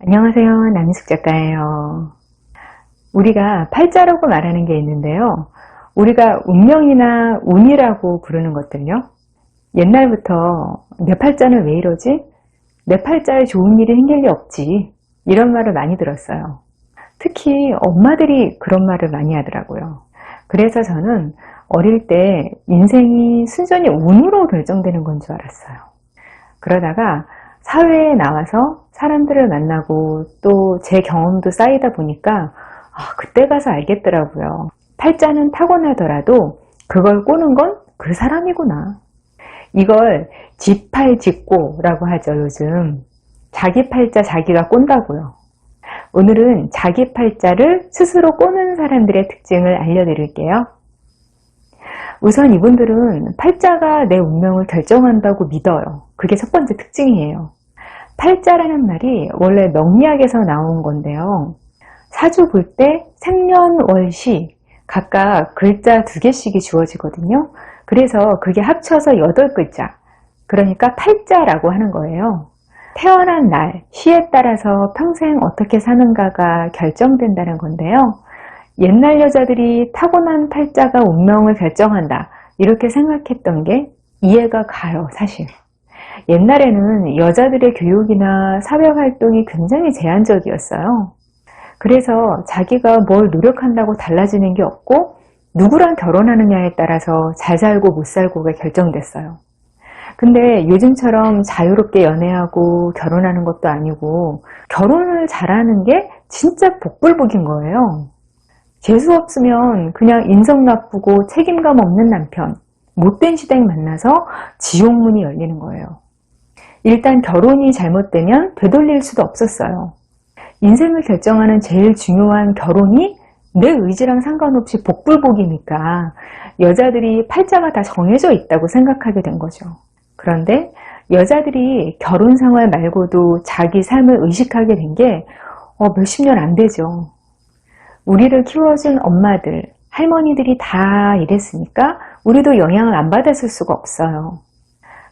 안녕하세요. 남인숙 작가예요. 우리가 팔자라고 말하는 게 있는데요. 우리가 운명이나 운이라고 부르는 것들요. 옛날부터 내 팔자는 왜 이러지? 내 팔자에 좋은 일이 생길 리 없지. 이런 말을 많이 들었어요. 특히 엄마들이 그런 말을 많이 하더라고요. 그래서 저는 어릴 때 인생이 순전히 운으로 결정되는 건 줄 알았어요. 그러다가 사회에 나와서 사람들을 만나고 또 제 경험도 쌓이다 보니까 그때 가서 알겠더라고요. 팔자는 타고나더라도 그걸 꼬는 건 그 사람이구나. 이걸 지팔직고라고 하죠, 요즘. 자기 팔자 자기가 꼰다고요. 오늘은 자기 팔자를 스스로 꼬는 사람들의 특징을 알려드릴게요. 우선 이분들은 팔자가 내 운명을 결정한다고 믿어요. 그게 첫 번째 특징이에요. 팔자라는 말이 원래 명리학에서 나온 건데요. 사주 볼 때 생년월시 각각 글자 2개씩이 주어지거든요. 그래서 그게 합쳐서 8글자, 그러니까 팔자라고 하는 거예요. 태어난 날, 시에 따라서 평생 어떻게 사는가가 결정된다는 건데요. 옛날 여자들이 타고난 팔자가 운명을 결정한다, 이렇게 생각했던 게 이해가 가요, 사실. 옛날에는 여자들의 교육이나 사회활동이 굉장히 제한적이었어요. 그래서 자기가 뭘 노력한다고 달라지는 게 없고 누구랑 결혼하느냐에 따라서 잘 살고 못 살고가 결정됐어요. 근데 요즘처럼 자유롭게 연애하고 결혼하는 것도 아니고 결혼을 잘하는 게 진짜 복불복인 거예요. 재수 없으면 그냥 인성 나쁘고 책임감 없는 남편, 못된 시댁 만나서 지옥문이 열리는 거예요. 일단 결혼이 잘못되면 되돌릴 수도 없었어요. 인생을 결정하는 제일 중요한 결혼이 내 의지랑 상관없이 복불복이니까 여자들이 팔자가 다 정해져 있다고 생각하게 된 거죠. 그런데 여자들이 결혼 생활 말고도 자기 삶을 의식하게 된 게 몇십 년 안 되죠. 우리를 키워준 엄마들, 할머니들이 다 이랬으니까 우리도 영향을 안 받았을 수가 없어요.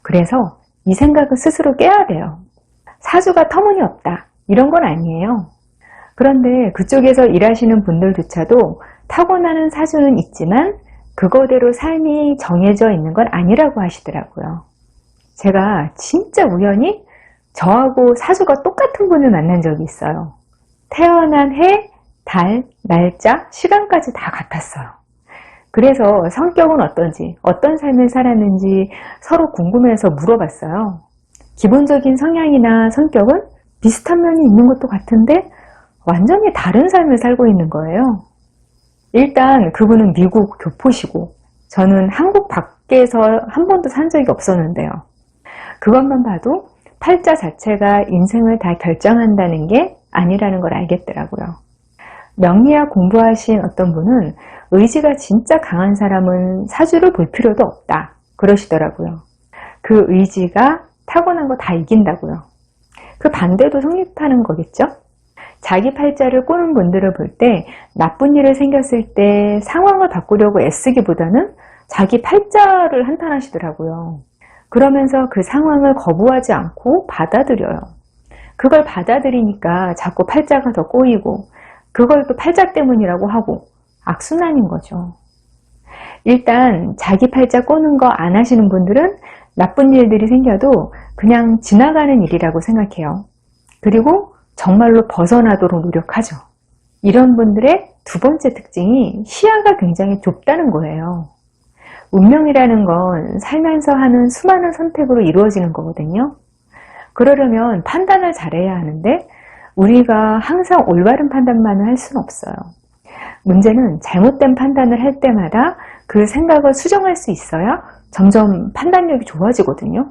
그래서 이 생각을 스스로 깨야 돼요. 사주가 터무니없다, 이런 건 아니에요. 그런데 그쪽에서 일하시는 분들조차도 타고나는 사주는 있지만 그거대로 삶이 정해져 있는 건 아니라고 하시더라고요. 제가 진짜 우연히 저하고 사주가 똑같은 분을 만난 적이 있어요. 태어난 해, 달, 날짜, 시간까지 다 같았어요. 그래서 성격은 어떤지, 어떤 삶을 살았는지 서로 궁금해서 물어봤어요. 기본적인 성향이나 성격은 비슷한 면이 있는 것도 같은데 완전히 다른 삶을 살고 있는 거예요. 일단 그분은 미국 교포시고 저는 한국 밖에서 한 번도 산 적이 없었는데요. 그것만 봐도 팔자 자체가 인생을 다 결정한다는 게 아니라는 걸 알겠더라고요. 명리학 공부하신 어떤 분은 의지가 진짜 강한 사람은 사주를 볼 필요도 없다, 그러시더라고요. 그 의지가 타고난 거 다 이긴다고요. 그 반대도 성립하는 거겠죠? 자기 팔자를 꼬는 분들을 볼 때 나쁜 일을 생겼을 때 상황을 바꾸려고 애쓰기보다는 자기 팔자를 한탄하시더라고요. 그러면서 그 상황을 거부하지 않고 받아들여요. 그걸 받아들이니까 자꾸 팔자가 더 꼬이고 그걸 또 팔자 때문이라고 하고 악순환인 거죠. 일단 자기 팔자 꼬는 거 안 하시는 분들은 나쁜 일들이 생겨도 그냥 지나가는 일이라고 생각해요. 그리고 정말로 벗어나도록 노력하죠. 이런 분들의 두 번째 특징이 시야가 굉장히 좁다는 거예요. 운명이라는 건 살면서 하는 수많은 선택으로 이루어지는 거거든요. 그러려면 판단을 잘해야 하는데 우리가 항상 올바른 판단만을 할 수는 없어요. 문제는 잘못된 판단을 할 때마다 그 생각을 수정할 수 있어야 점점 판단력이 좋아지거든요.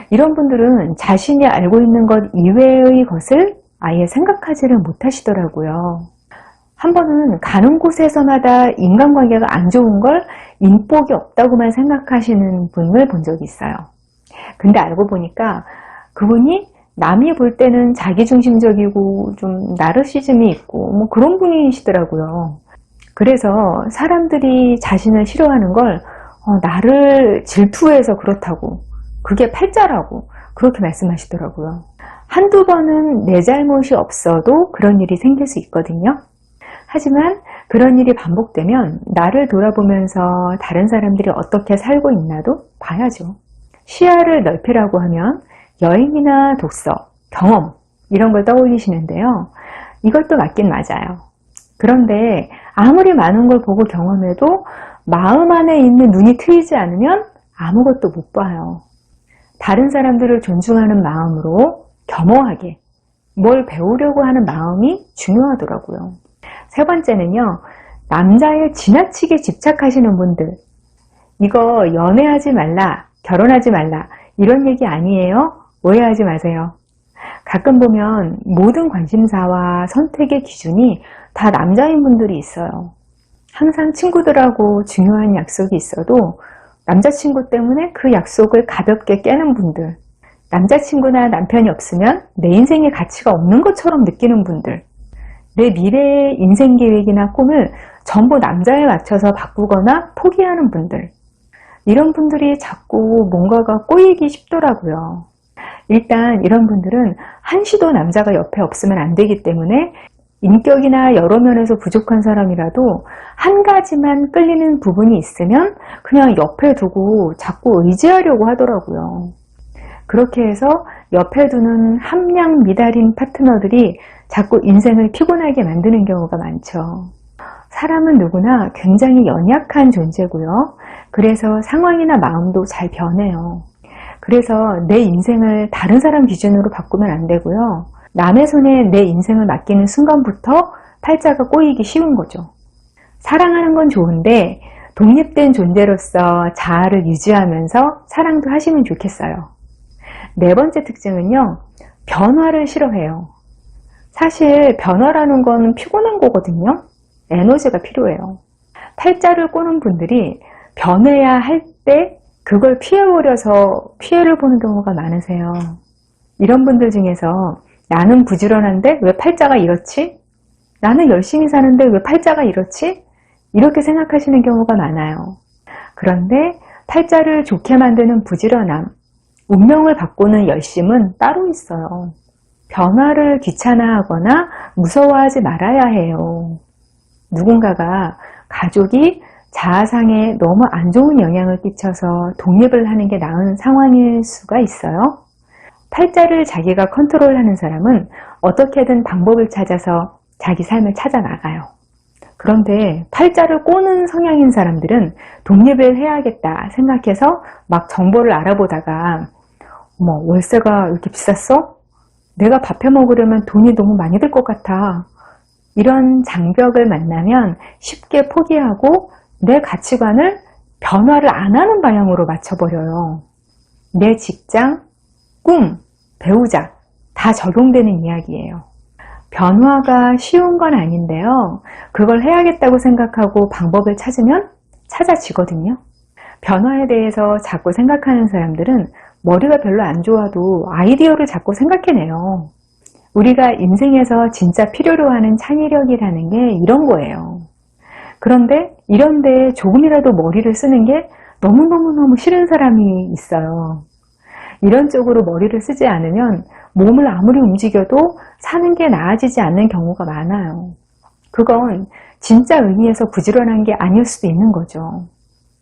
이런 분들은 자신이 알고 있는 것 이외의 것을 아예 생각하지를 못하시더라고요. 한 번은 가는 곳에서마다 인간관계가 안 좋은 걸 인복이 없다고만 생각하시는 분을 본 적이 있어요. 근데 알고 보니까 그분이 남이 볼 때는 자기중심적이고 좀 나르시즘이 있고 뭐 그런 분이시더라고요. 그래서 사람들이 자신을 싫어하는 걸 나를 질투해서 그렇다고, 그게 팔자라고 그렇게 말씀하시더라고요. 한두 번은 내 잘못이 없어도 그런 일이 생길 수 있거든요. 하지만 그런 일이 반복되면 나를 돌아보면서 다른 사람들이 어떻게 살고 있나도 봐야죠. 시야를 넓히라고 하면 여행이나 독서, 경험 이런 걸 떠올리시는데요. 이것도 맞긴 맞아요. 그런데 아무리 많은 걸 보고 경험해도 마음 안에 있는 눈이 트이지 않으면 아무것도 못 봐요. 다른 사람들을 존중하는 마음으로 겸허하게 뭘 배우려고 하는 마음이 중요하더라고요. 세 번째는요. 남자에 지나치게 집착하시는 분들. 이거 연애하지 말라, 결혼하지 말라 이런 얘기 아니에요. 오해하지 마세요. 가끔 보면 모든 관심사와 선택의 기준이 다 남자인 분들이 있어요. 항상 친구들하고 중요한 약속이 있어도 남자친구 때문에 그 약속을 가볍게 깨는 분들, 남자친구나 남편이 없으면 내 인생에 가치가 없는 것처럼 느끼는 분들, 내 미래의 인생 계획이나 꿈을 전부 남자에 맞춰서 바꾸거나 포기하는 분들, 이런 분들이 자꾸 뭔가가 꼬이기 쉽더라고요. 일단 이런 분들은 한시도 남자가 옆에 없으면 안 되기 때문에 인격이나 여러 면에서 부족한 사람이라도 한 가지만 끌리는 부분이 있으면 그냥 옆에 두고 자꾸 의지하려고 하더라고요. 그렇게 해서 옆에 두는 함량 미달인 파트너들이 자꾸 인생을 피곤하게 만드는 경우가 많죠. 사람은 누구나 굉장히 연약한 존재고요. 그래서 상황이나 마음도 잘 변해요. 그래서 내 인생을 다른 사람 기준으로 바꾸면 안 되고요. 남의 손에 내 인생을 맡기는 순간부터 팔자가 꼬이기 쉬운 거죠. 사랑하는 건 좋은데 독립된 존재로서 자아를 유지하면서 사랑도 하시면 좋겠어요. 네 번째 특징은요. 변화를 싫어해요. 사실 변화라는 건 피곤한 거거든요. 에너지가 필요해요. 팔자를 꼬는 분들이 변해야 할 때 그걸 피해버려서 피해를 보는 경우가 많으세요. 이런 분들 중에서 나는 부지런한데 왜 팔자가 이렇지? 나는 열심히 사는데 왜 팔자가 이렇지? 이렇게 생각하시는 경우가 많아요. 그런데 팔자를 좋게 만드는 부지런함, 운명을 바꾸는 열심은 따로 있어요. 변화를 귀찮아하거나 무서워하지 말아야 해요. 누군가가 가족이 자아상에 너무 안 좋은 영향을 끼쳐서 독립을 하는 게 나은 상황일 수가 있어요. 팔자를 자기가 컨트롤하는 사람은 어떻게든 방법을 찾아서 자기 삶을 찾아 나가요. 그런데 팔자를 꼬는 성향인 사람들은 독립을 해야겠다 생각해서 막 정보를 알아보다가 어머, 월세가 이렇게 비쌌어? 내가 밥 해 먹으려면 돈이 너무 많이 들 것 같아. 이런 장벽을 만나면 쉽게 포기하고 내 가치관을 변화를 안 하는 방향으로 맞춰버려요. 내 직장, 꿈, 배우자 다 적용되는 이야기예요. 변화가 쉬운 건 아닌데요. 그걸 해야겠다고 생각하고 방법을 찾으면 찾아지거든요. 변화에 대해서 자꾸 생각하는 사람들은 머리가 별로 안 좋아도 아이디어를 자꾸 생각해내요. 우리가 인생에서 진짜 필요로 하는 창의력이라는 게 이런 거예요. 그런데 이런데 조금이라도 머리를 쓰는 게 너무너무 싫은 사람이 있어요. 이런 쪽으로 머리를 쓰지 않으면 몸을 아무리 움직여도 사는 게 나아지지 않는 경우가 많아요. 그건 진짜 의미에서 부지런한 게 아닐 수도 있는 거죠.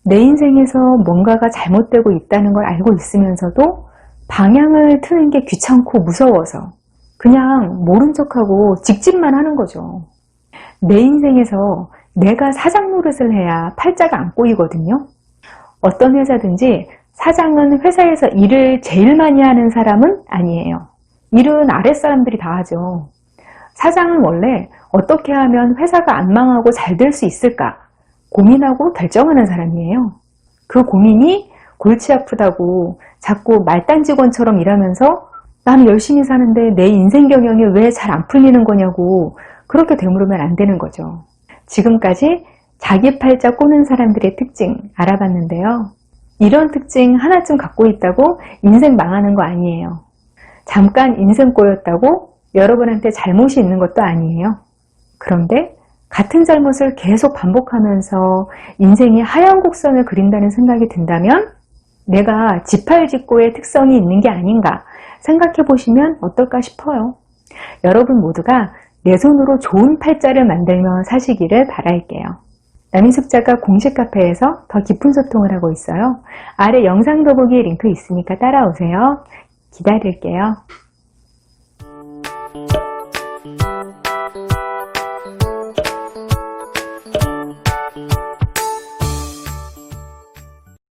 내 인생에서 뭔가가 잘못되고 있다는 걸 알고 있으면서도 방향을 트는 게 귀찮고 무서워서 그냥 모른 척하고 직진만 하는 거죠. 내 인생에서 내가 사장 노릇을 해야 팔자가 안 꼬이거든요. 어떤 회사든지 사장은 회사에서 일을 제일 많이 하는 사람은 아니에요. 일은 아랫사람들이 다 하죠. 사장은 원래 어떻게 하면 회사가 안 망하고 잘 될 수 있을까 고민하고 결정하는 사람이에요. 그 고민이 골치 아프다고 자꾸 말단 직원처럼 일하면서 나는 열심히 사는데 내 인생 경영이 왜 잘 안 풀리는 거냐고 그렇게 되물으면 안 되는 거죠. 지금까지 자기 팔자 꼬는 사람들의 특징 알아봤는데요. 이런 특징 하나쯤 갖고 있다고 인생 망하는 거 아니에요. 잠깐 인생 꼬였다고 여러분한테 잘못이 있는 것도 아니에요. 그런데 같은 잘못을 계속 반복하면서 인생이 하얀 곡선을 그린다는 생각이 든다면 내가 지팔직고의 특성이 있는 게 아닌가 생각해 보시면 어떨까 싶어요. 여러분 모두가 내 손으로 좋은 팔자를 만들며 사시기를 바랄게요. 남인숙자가 공식 카페에서 더 깊은 소통을 하고 있어요. 아래 영상 더보기 링크 있으니까 따라오세요. 기다릴게요.